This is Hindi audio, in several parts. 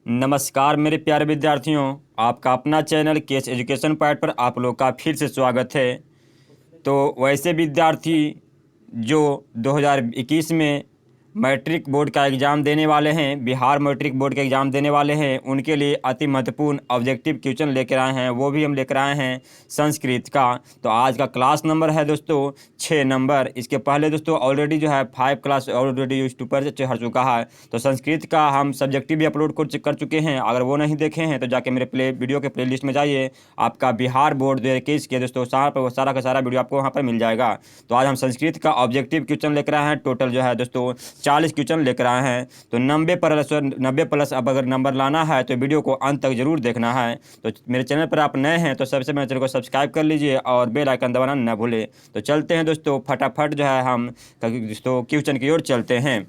नमस्कार मेरे प्यारे विद्यार्थियों, आपका अपना चैनल केस एजुकेशन पॉइंट पर आप लोग का फिर से स्वागत है। तो वैसे विद्यार्थी जो 2021 में मैट्रिक बोर्ड का एग्ज़ाम देने वाले हैं, बिहार मैट्रिक बोर्ड का एग्ज़ाम देने वाले हैं, उनके लिए अति महत्वपूर्ण ऑब्जेक्टिव क्वेश्चन लेकर आए हैं। वो भी हम लेकर आए हैं संस्कृत का। तो आज का क्लास नंबर है दोस्तों 6 नंबर। इसके पहले दोस्तों ऑलरेडी जो है 5 क्लास ऑलरेडी यूट्यूब पर चढ़ चुका है। तो संस्कृत का हम सब्जेक्टिव भी अपलोड कर चुके हैं। अगर वो नहीं देखे हैं तो जाके मेरे वीडियो के प्ले लिस्ट में जाइए। आपका बिहार बोर्ड 2021 के दोस्तों सारा का सारा वीडियो आपको वहाँ पर मिल जाएगा। तो आज हम संस्कृत का ऑब्जेक्टिव क्वेश्चन लेकर आए हैं। टोटल जो है दोस्तों 40 क्वेश्चन लेकर आए हैं। तो 90+ अब अगर नंबर लाना है तो वीडियो को अंत तक जरूर देखना है। तो मेरे चैनल पर आप नए हैं तो सबसे मेरे चैनल को सब्सक्राइब कर लीजिए और बेल आइकन दबाना न भूलें। तो चलते हैं दोस्तों, फटाफट जो है हम दोस्तों क्वेश्चन की ओर चलते हैं।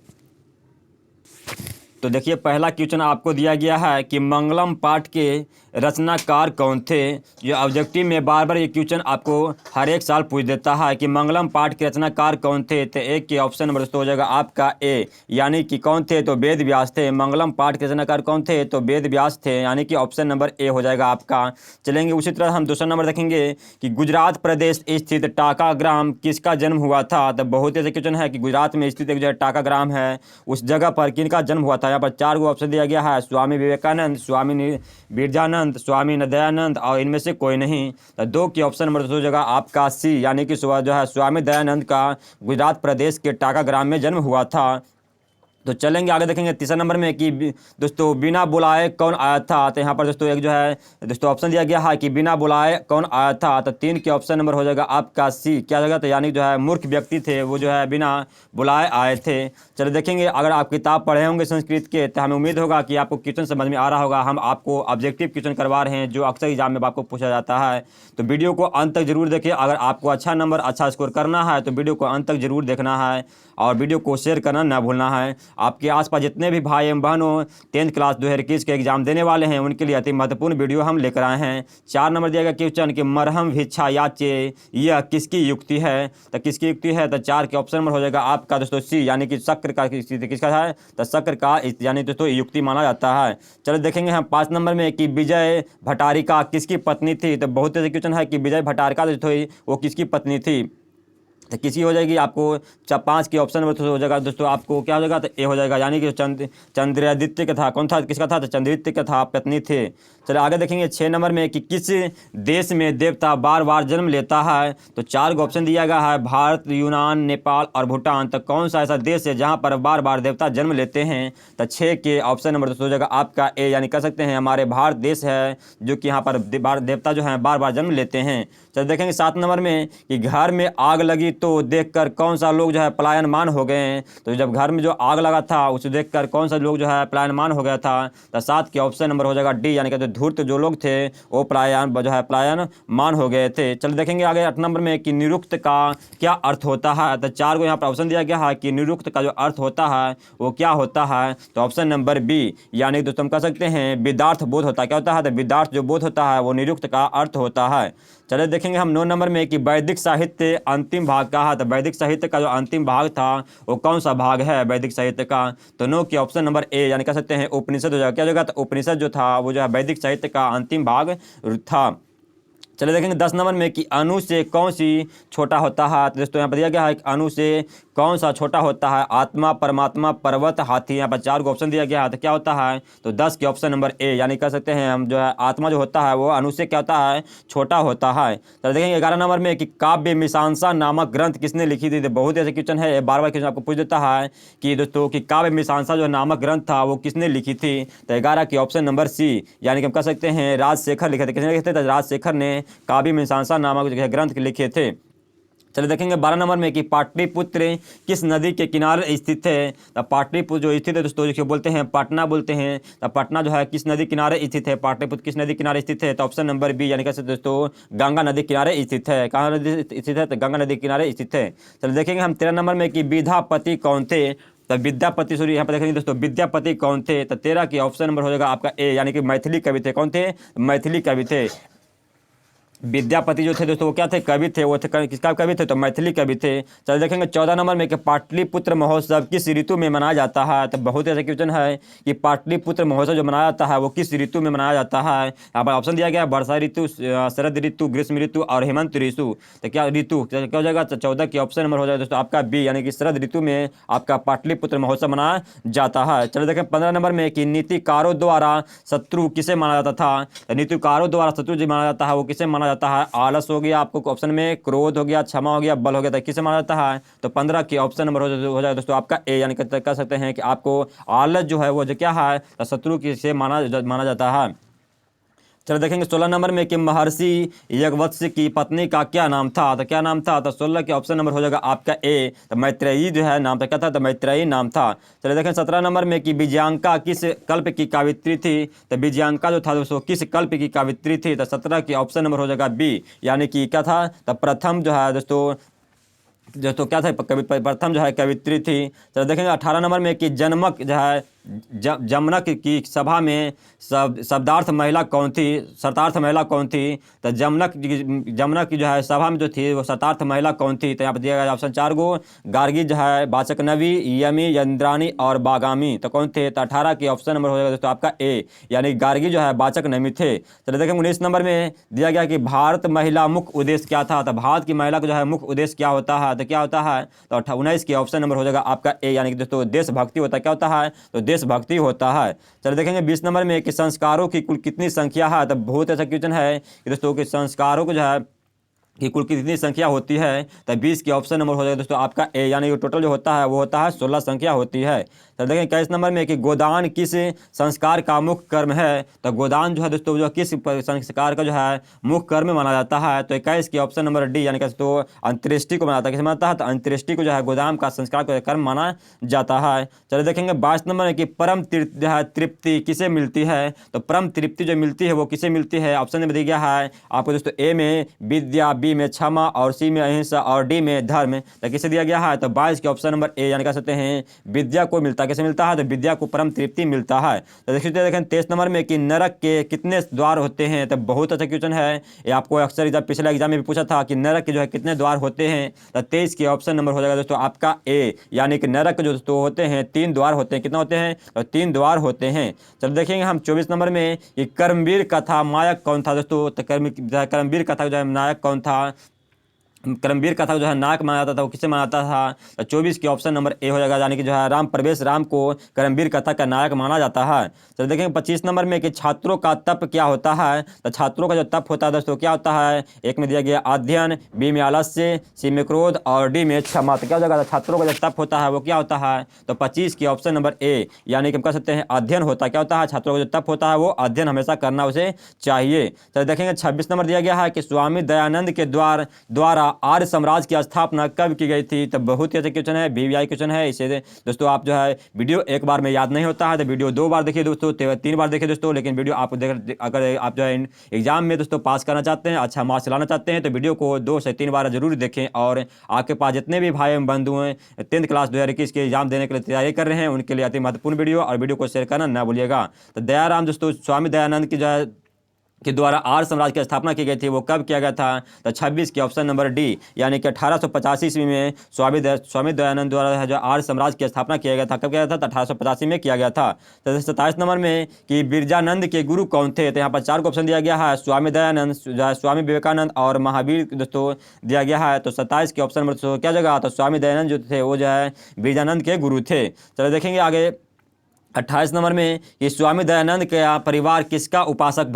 तो देखिए, पहला क्वेश्चन आपको दिया गया है कि मंगलम पाठ के रचनाकार कौन थे। जो ऑब्जेक्टिव में बार बार ये क्वेश्चन आपको हर एक साल पूछ देता है कि मंगलम पाठ के रचनाकार कौन थे। तो एक के ऑप्शन नंबर दोस्तों हो जाएगा आपका ए, यानी कि कौन थे, तो वेद व्यास थे। मंगलम पाठ के रचनाकार कौन थे, तो वेद व्यास थे, यानी कि ऑप्शन नंबर ए हो जाएगा आपका। चलेंगे उसी तरह हम दूसरा नंबर देखेंगे कि गुजरात प्रदेश स्थित टाका ग्राम किसका जन्म हुआ था। तो बहुत ऐसे क्वेश्चन है कि गुजरात में स्थित एक जो टाका ग्राम है उस जगह पर किनका जन्म हुआ था। यहाँ पर 4 ऑप्शन दिया गया है, स्वामी विवेकानंद, स्वामी बिरजानंद, स्वामी दयानंद और इनमें से कोई नहीं। तो 2 की ऑप्शन नंबर हो जाएगा आपका सी, यानी कि जो है स्वामी दयानंद का गुजरात प्रदेश के टाका ग्राम में जन्म हुआ था। तो चलेंगे आगे देखेंगे तीसरा नंबर में कि दोस्तों बिना बुलाए कौन आया था। तो यहाँ पर दोस्तों एक जो है दोस्तों ऑप्शन दिया गया है कि बिना बुलाए कौन आया था। तो 3 के ऑप्शन नंबर हो जाएगा आपका सी, क्या जगह, तो यानी जो है मूर्ख व्यक्ति थे वो जो है बिना बुलाए आए थे। चलो देखेंगे, अगर आप किताब पढ़े होंगे संस्कृत के तो हमें उम्मीद होगा कि आपको क्वेश्चन समझ में आ रहा होगा। हम आपको ऑब्जेक्टिव क्वेश्चन करवा रहे हैं जो अक्सर एग्जाम में आपको पूछा जाता है। तो वीडियो को अंत तक जरूर देखिए। अगर आपको अच्छा नंबर अच्छा स्कोर करना है तो वीडियो को अंत तक जरूर देखना है और वीडियो को शेयर करना ना भूलना है। आपके आसपास जितने भी भाई एवं बहन हो 10th क्लास 2021 के एग्जाम देने वाले हैं उनके लिए अति महत्वपूर्ण वीडियो हम लेकर आए हैं। 4 नंबर दिया गया क्वेश्चन कि मरहम भिक्षा याचे यह किसकी युक्ति है। तो किसकी युक्ति है, तो 4 के ऑप्शन नंबर हो जाएगा आपका दोस्तों सी, यानी कि शक्र का किसका है, तो शक्र का यानी दोस्तों युक्ति माना जाता है। चलो देखेंगे हम 5 नंबर में कि विजय भटारिका किसकी पत्नी थी। तो बहुत ऐसे क्वेश्चन है कि विजय भटारिका जो थी वो किसकी पत्नी थी। तो किसी हो जाएगी आपको 5 के ऑप्शन में तो हो जाएगा दोस्तों आपको क्या हो जाएगा, तो ए हो जाएगा, यानी कि चंद्रादित्य का था। कौन था, किसका था, तो चंद्रादित्य का था, पत्नी थे। चलिए आगे देखेंगे 6 नंबर में कि किस देश में देवता बार बार जन्म लेता है। तो 4 का ऑप्शन दिया गया है, भारत, यूनान, नेपाल और भूटान। तो कौन सा ऐसा देश है जहाँ पर बार बार देवता जन्म लेते हैं। तो 6 के ऑप्शन नंबर दोस्तों हो जाएगा आपका ए, यानी कह सकते हैं हमारे भारत देश है जो कि यहाँ पर देवता जो है बार बार जन्म लेते हैं। चलो देखेंगे 7 नंबर में कि घर में आग लगी तो देखकर कौन सा लोग जो है पलायनमान हो गए हैं। तो जब घर में जो आग लगा था उसे देखकर कौन सा लोग जो है पलायनमान हो गया था। तो 7 के ऑप्शन नंबर हो जाएगा डी, यानी कि धूर्त जो लोग थे वो पलायनमान हो गए थे। चलो देखेंगे आगे 8 नंबर में कि निरुक्त का क्या अर्थ होता है। तो 4 को यहाँ पर ऑप्शन दिया गया है कि निरुक्त का जो अर्थ होता है वो क्या होता है। तो ऑप्शन नंबर बी, यानी दोस्तों हम कह सकते हैं विदार्थ बोध होता है। क्या होता है, तो विदार्थ जो बोध होता है वो निरुक्त का अर्थ होता है। चलिए देखेंगे हम 9 नंबर में कि वैदिक साहित्य अंतिम भाग का है। तो वैदिक साहित्य का जो अंतिम भाग था वो कौन सा भाग है वैदिक साहित्य का। तो 9 के ऑप्शन नंबर ए, यानी कह सकते हैं उपनिषद हो जाएगा। क्या जगह, तो उपनिषद जो था वो जो है वैदिक साहित्य का अंतिम भाग था। चलिए देखेंगे 10 नंबर में कि अणु से कौन सी छोटा होता है। तो दोस्तों यहाँ पर दिया गया है कि अणु से कौन सा छोटा होता है, आत्मा, परमात्मा, पर्वत, हाथी। यहाँ पर 4 को ऑप्शन दिया गया है। तो क्या होता है, तो 10 के ऑप्शन नंबर ए, यानी कह सकते हैं हम जो है आत्मा जो होता है वो अणु से क्या होता है, छोटा होता है। तो देखेंगे 11 नंबर में कि काव्य मीमांसा नामक ग्रंथ किसने लिखी थी। तो बहुत ऐसे क्वेश्चन है, बार बार क्वेश्चन आपको पूछ देता है कि दोस्तों कि काव्य मीमांसा जो नामक ग्रंथ था वो किसने लिखी थी। तो 11 के ऑप्शन नंबर सी, यानी कि हम कह सकते हैं राजशेखर लिखे थे। किसने लिखे थे, तो राजशेखर ने काव्य मीमांसा नामक ग्रंथ लिखे थे। चलिए देखेंगे 12 नंबर में कि पाटलिपुत्र किस नदी के किनारे स्थित है। तो पाटलिपुत्र जो स्थित है दोस्तों जिसको बोलते हैं पटना बोलते हैं। तो पटना जो है किस नदी किनारे स्थित है, पाटलिपुत्र किस नदी किनारे स्थित है। तो ऑप्शन नंबर बी, यानी कैसे दोस्तों गंगा नदी किनारे स्थित है। कहाँ नदी स्थित है, तो गंगा नदी किनारे स्थित है। चलिए देखेंगे हम 13 नंबर में कि विद्यापति कौन थे। तो विद्यापति सॉरी यहाँ पर देखेंगे दोस्तों विद्यापति कौन थे। तो 13 की ऑप्शन नंबर हो जाएगा आपका ए, यानी कि मैथिली कवि थे। कौन थे, मैथिली कवि थे। विद्यापति जो थे दोस्तों वो क्या थे, कवि थे। वो थे किसका कवि थे, तो मैथिली कवि थे। चलिए देखेंगे 14 नंबर में कि पाटलिपुत्र महोत्सव किस ऋतु में मनाया जाता है। तो बहुत ऐसा क्वेश्चन है कि पाटलिपुत्र महोत्सव जो मनाया जाता है वो किस ऋतु में मनाया जाता है। यहाँ पर ऑप्शन दिया गया है वर्षा ऋतु, शरद ऋतु, ग्रीष्म ऋतु और हेमंत ऋतु। तो क्या ऋतु क्या हो जाएगा, 14 की ऑप्शन नंबर हो जाएगा दोस्तों आपका बी, यानी कि शरद ऋतु में आपका पाटलिपुत्र महोत्सव मनाया जाता है। चलो देखें 15 नंबर में कि नीतिकारों द्वारा शत्रु किसे माना जाता था। तो नीतिकारों द्वारा शत्रु जो माना जाता है वो किसे माना जाता है। आलस हो गया आपको ऑप्शन में, क्रोध हो गया, क्षमा हो गया, बल हो गया। तो किसे माना जाता है, तो 15 की ऑप्शन नंबर हो जाएगा दोस्तों आपका ए, यानी कह सकते हैं कि आपको आलस जो है वो जो क्या है, तो शत्रु किसे माना जाता है। चलो देखेंगे 16 नंबर में कि महर्षि याज्ञवल्क्य की पत्नी का क्या नाम था। तो क्या नाम था, तो 16 के ऑप्शन नंबर हो जाएगा आपका ए, तो मैत्रेयी जो है नाम था। क्या था, तो मैत्रेयी नाम था। चलिए देखें 17 नंबर में कि विजयांका किस कल्प की कावित्री थी। तो विजयांका जो था दोस्तों किस कल्प की कावित्री थी। तो 17 की ऑप्शन नंबर हो जाएगा बी, यानी कि क्या था, तो प्रथम जो है दोस्तों क्या था, प्रथम जो है कवित्री थी। चलो देखेंगे 18 नंबर में कि जनमक जो है जमनक की सभा में शब्दार्थ महिला कौन थी, शर्तार्थ महिला कौन थी। तो जमनक की जो है सभा में जो थी वो शर्तार्थ महिला कौन थी। तो यहाँ पर दिया गया ऑप्शन 4 गो, गार्गी जो है, वाचक नवी, यमी, यंद्रानी और बागामी। तो कौन थे, तो 18 की ऑप्शन नंबर हो जाएगा दोस्तों आपका ए, यानी गार्गी जो है वाचक नवी थे। चलिए देखेंगे 19 नंबर में दिया गया कि भारत महिला मुख्य उद्देश्य क्या था। तो भारत की महिला को जो है मुख्य उद्देश्य क्या होता है, तो क्या होता है, तो 19 की ऑप्शन नंबर हो जाएगा आपका ए, यानी कि दोस्तों देशभक्ति होता है। क्या होता है, तो देशभक्ति होता है। चलिए देखेंगे 20 नंबर में कि संस्कारों की कुल कितनी संख्या है। तो बहुत ऐसा क्वेश्चन है कि दोस्तों कि संस्कारों को जो है कि कुल कितनी संख्या होती है। तो 20 की ऑप्शन नंबर हो जाएगा दोस्तों आपका ए, यानी कि टोटल जो होता है वो होता है 16 संख्या होती है। तो देखें 21 नंबर में कि गोदान किस संस्कार का मुख्य कर्म है। तो गोदान जो है दोस्तों जो किस संस्कार का जो है मुख्य कर्म माना जाता है। तो 21 की ऑप्शन नंबर डी, यानी कि दोस्तों अंत्येष्टि को माना जाता है। किसे मानता है, तो अंत्येष्टि को जो है गोदान का संस्कार का कर्म माना जाता है। चलिए देखेंगे 22 नंबर में कि परम तृप्ति किसे मिलती है। तो परम तृप्ति जो मिलती है वो किसे मिलती है। ऑप्शन में दिया गया है आपको दोस्तों, ए में विद्या, बी में क्षमा और सी में अहिंसा और डी में धर्म। तो किसे दिया गया है, तो 22 के ऑप्शन नंबर ए, यानी कह सकते हैं विद्या को मिलता है। कैसे मिलता है, तो विद्या को परम तृप्ति मिलता है। तो देखिए देखें 23 नंबर में कि नरक के कितने द्वार होते हैं। तो बहुत अच्छा क्वेश्चन है ये, आपको अक्सर जब पिछले एग्जाम में भी पूछा था कि नरक के जो है कितने द्वार होते हैं। तो 23 के ऑप्शन नंबर हो जाएगा दोस्तों आपका ए, यानी कि नरक जो दोस्तों होते हैं 3 द्वार होते हैं। कितना होते हैं, तो 3 द्वार होते हैं। चलो देखेंगे हम 24 नंबर में कि कर्मवीर कथा नायक कौन था दोस्तों। तो कर्मवीर कथा जो है नायक कौन था, कर्मवीर कथा जो है नायक माना जाता था वो किसे माना जाता था। तो 24 की ऑप्शन नंबर ए हो जाएगा, यानी कि जो है राम प्रवेश राम को कर्मवीर कथा का नायक माना जाता है। चलो देखेंगे 25 नंबर में कि छात्रों का तप क्या होता है। तो छात्रों का जो तप होता है दोस्तों क्या होता है, एक में दिया गया अध्ययन, बी में आलस्य, सी में क्रोध और डी में क्षमा। तो क्या हो जाएगा, छात्रों का जो तप होता है वो क्या होता है। तो 25 की ऑप्शन नंबर ए, यानी कि हम कह सकते हैं अध्ययन होता है। क्या होता है, छात्रों का जो तप होता है वो अध्ययन हमेशा करना उसे चाहिए। चलो देखेंगे 26 नंबर दिया गया है कि स्वामी दयानंद के द्वारा आर्य साम्राज्य की स्थापना कब की गई थी। तो बहुत ही अच्छा क्वेश्चन है, वीवीआई क्वेश्चन है। इसे दोस्तों आप जो है वीडियो एक बार में याद नहीं होता है तो वीडियो 2 बार देखिए दोस्तों, 3 बार देखिए दोस्तों। लेकिन वीडियो आप अगर आप जो है एग्जाम में दोस्तों पास करना चाहते हैं, अच्छा मार्क्स लाना चाहते हैं, तो वीडियो को 2 से 3 बार जरूर देखें। और आपके पास जितने भी भाई बंधु हैं 10th क्लास 2021 के एग्जाम देने के लिए तैयारी कर रहे हैं, उनके लिए अति महत्वपूर्ण वीडियो, और वीडियो को शेयर करना ना भूलिएगा। तो दयाराम दोस्तों स्वामी दयानंद की जो है के द्वारा आर्य साम्राज्य की स्थापना की गई थी वो कब किया गया था। तो 26 की ऑप्शन नंबर डी, यानी कि 1885 ईस्वी में स्वामी दयानंद द्वारा जो आर्य साम्राज्य की स्थापना किया गया था। कब किया गया था, तो 1885 में किया गया था। तो 27 नंबर में कि बिरजानंद के गुरु कौन थे। तो यहाँ पर 4 को ऑप्शन दिया गया है, स्वामी दयानंद, स्वामी विवेकानंद और महावीर दोस्तों दिया गया है। तो 27 के ऑप्शन नंबर क्या जगह, तो स्वामी दयानंद जो थे वो जो है बिरजानंद के गुरु थे। चलो देखेंगे आगे 28 नंबर में कि स्वामी दयानंद का परिवार किसका उपासक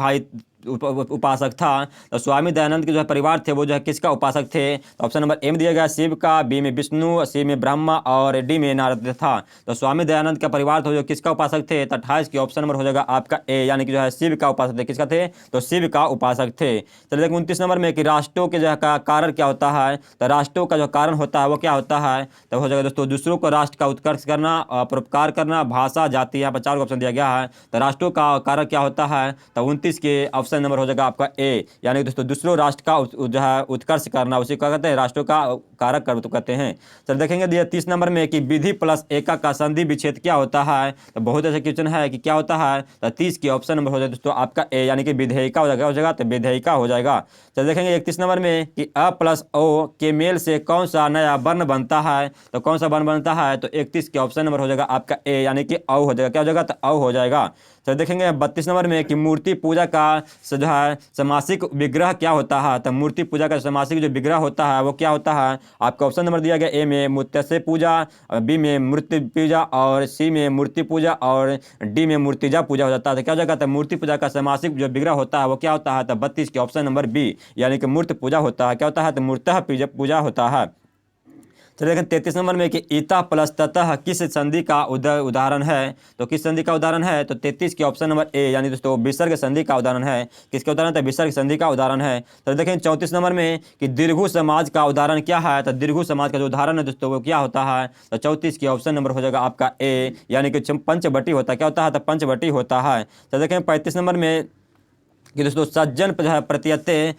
था। तो स्वामी दयानंद के जो परिवार थे वो जो है किसका उपासक थे। तो ऑप्शन नंबर ए में दिया गया शिव का, बी में विष्णु, सी में ब्रह्मा और डी में नारद था। तो स्वामी दयानंद का परिवार था जो किसका उपासक थे। तो 28 की ऑप्शन नंबर हो जाएगा आपका ए, यानी कि जो है शिव का उपासक थे। किसका थे, तो शिव का उपासक थे। चलिए देखिए 29 नंबर में कि राष्ट्रों के जो का कारण क्या होता है। तो राष्ट्रों का जो कारण होता है वो क्या होता है, तो हो जाएगा दोस्तों दूसरों को राष्ट्र का उत्कर्ष करना, परोपकार करना, भाषा, जाति। यहाँ पर 4 ऑप्शन दिया गया है। तो राष्ट्रों का कारण क्या होता है, तो 29 के ऑप्शन ऑप्शन नंबर हो जाएगा आपका ए, यानी कि दोस्तों दूसरों राष्ट्र का जो है उत्कर्ष करना, उसी को कहते हैं राष्ट्रों का कारक कर तो कहते हैं। चल देखेंगे 30 नंबर में कि विधि प्लस एका का संधि विच्छेद क्या होता है। तो बहुत ऐसा क्वेश्चन है कि क्या होता है, तो 30 की ऑप्शन नंबर हो जाएगा दोस्तों आपका ए, यानी कि विधेयिका हो जाएगा, तो विधेयिका हो जाएगा। चल देखेंगे 31 नंबर में कि अ प्लस ओ के मेल से कौन सा नया वर्ण बनता है। तो कौन सा वर्ण बनता है, तो 31 के ऑप्शन नंबर हो जाएगा आपका ए, यानी कि औ हो जाएगा। क्या हो जाएगा, तो औ हो जाएगा। तो देखेंगे 32 नंबर में कि मूर्ति पूजा का जो है समासिक विग्रह क्या होता है। तो मूर्ति पूजा का समासिक जो विग्रह होता है वो क्या होता है, आपका ऑप्शन नंबर दिया गया ए में मत्स्य पूजा, बी में मूर्ति पूजा, और सी में मूर्ति पूजा, और डी में मूर्तिजा पूजा हो जाता है। तो क्या हो जाएगा, तो मूर्ति पूजा का समासिक जो विग्रह होता है वो क्या होता है, तो 32 के ऑप्शन नंबर बी, यानी कि मूर्ति पूजा होता है। क्या होता है, तो मूर्तः पूजा होता है। चलिए देखें 33 नंबर में कि इतः प्लस ततः किस संधि का उदाहरण है। तो किस संधि का उदाहरण है, तो 33 के ऑप्शन नंबर ए, यानी दोस्तों विसर्ग संधि का उदाहरण है। किसके उदाहरण, तो विसर्ग संधि का उदाहरण है। तो देखें 34 नंबर में कि दीर्घु समाज का उदाहरण क्या है। तो दीर्घु समाज का जो उदाहरण है दोस्तों वो क्या होता है, तो 34 के ऑप्शन नंबर हो जाएगा आपका ए, यानी कि पंचवटी होता है। क्या होता है, तो पंचवटी होता है। तो देखें 35 नंबर में कि दोस्तों सज्जन प्रत्यय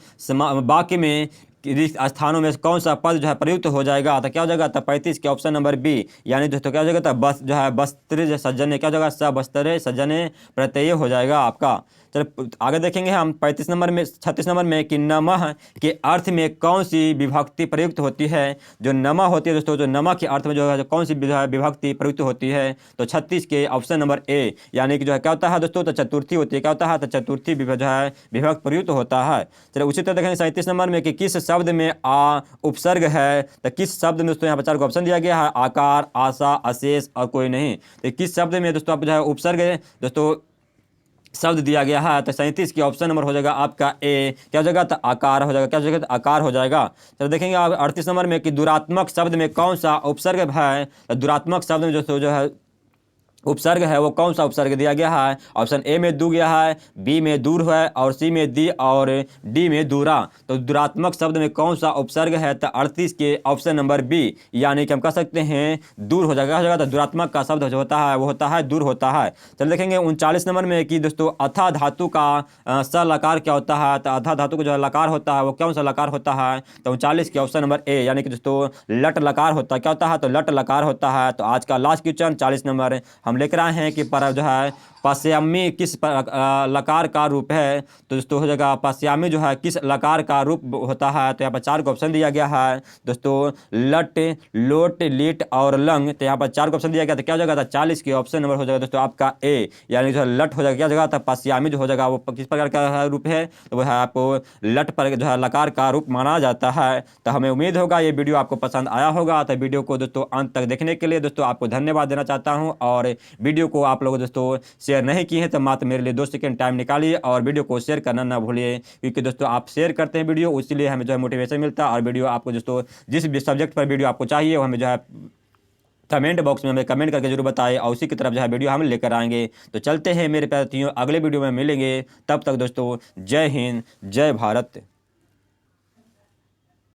वाक्य में स्थानों में कौन सा पद जो है प्रयुक्त हो जाएगा। तो क्या हो जाएगा, तो 35 के ऑप्शन नंबर बी, यानी दोस्तों क्या हो जाएगा, तो बस जो है वस्त्र सज्जने, क्या हो जाएगा, सबस्त्र सज्जने प्रत्यय हो जाएगा आपका। चलो आगे देखेंगे हम 35 नंबर में 36 नंबर में कि नमः के अर्थ में कौन सी विभक्ति प्रयुक्त होती है। जो नमः होती है दोस्तों, जो नमः के अर्थ में जो है कौन सी विभक्ति प्रयुक्त होती है, तो 36 के ऑप्शन नंबर ए, यानी कि जो है क्या होता है दोस्तों, तो चतुर्थी होती है। क्या होता है, तो चतुर्थी जो है विभक्त प्रयुक्त होता है। चलो उसी तरह देखेंगे 37 नंबर में कि किस शब्द में आ उपसर्ग है। तो किस शब्द में दोस्तों यहाँ पर 4 को ऑप्शन दिया गया है, आकार, आशा, अशेष और कोई नहीं। तो किस शब्द में दोस्तों आप जो है उपसर्ग दोस्तों शब्द दिया गया है। तो 37 की ऑप्शन नंबर हो जाएगा आपका ए, क्या हो जाएगा, तो आकार हो जाएगा। क्या हो जाएगा, तो आकार हो जाएगा। तो देखेंगे आप 38 नंबर में कि दुरात्मक शब्द में कौन सा उपसर्ग है। तो दुरात्मक शब्द में जो है उपसर्ग है वो कौन सा उपसर्ग दिया गया है। ऑप्शन ए में दू गया है, बी में दूर है, और सी में दी, और डी में दूरा। तो दुरात्मक शब्द में कौन सा उपसर्ग है, तो 38 के ऑप्शन नंबर बी, यानी कि हम कह सकते हैं दूर हो जाएगा। तो दुरात्मक का शब्द जो होता है वो होता है दूर होता है। चल देखेंगे 39 नंबर में कि दोस्तों अथा धातु का स लकार क्या होता है। तो अथा धातु का जो लकार होता है वो कौन सा लकार होता है, तो 39 के ऑप्शन नंबर ए, यानी कि दोस्तों लट लकार होता है। क्या होता है, तो लट लकार होता है। तो आज का लास्ट क्वेश्चन 40 नंबर हम लेकर आए हैं कि पर जो है पश्यामी किस लकार का रूप है। तो दोस्तों हो जाएगा पश्यामी जो है किस लकार का रूप होता है। तो यहाँ पर 4 को ऑप्शन दिया गया है दोस्तों, लट, लोट, लीट और लंग। तो यहाँ पर 4 को ऑप्शन दिया गया। तो क्या हो जाएगा, तो 40 के ऑप्शन नंबर हो जाएगा दोस्तों आपका ए, यानी जो है लट हो जाएगा। क्या जगह, तो पश्यामी जो हो जाएगा वो किस प्रकार का रूप है, तो वह आपको लट पर जो है लकार का रूप माना जाता है। तो हमें उम्मीद होगा ये वीडियो आपको पसंद आया होगा। तो वीडियो को दोस्तों अंत तक देखने के लिए दोस्तों आपको धन्यवाद देना चाहता हूँ। और वीडियो को आप लोग दोस्तों शेयर नहीं किए हैं तो मात्र मेरे लिए 2 सेकंड टाइम निकालिए और वीडियो को शेयर करना ना भूलिए, क्योंकि दोस्तों आप शेयर करते हैं वीडियो, इसलिए हमें जो है मोटिवेशन मिलता है। और वीडियो आपको दोस्तों जिस भी सब्जेक्ट पर वीडियो आपको चाहिए वो हमें जो है कमेंट बॉक्स में हमें कमेंट करके जरूर बताएं, और उसी की तरफ जो है वीडियो हम लेकर आएंगे। तो चलते हैं मेरे प्यारे साथियों, अगले वीडियो में मिलेंगे। तब तक दोस्तों जय हिंद, जय भारत।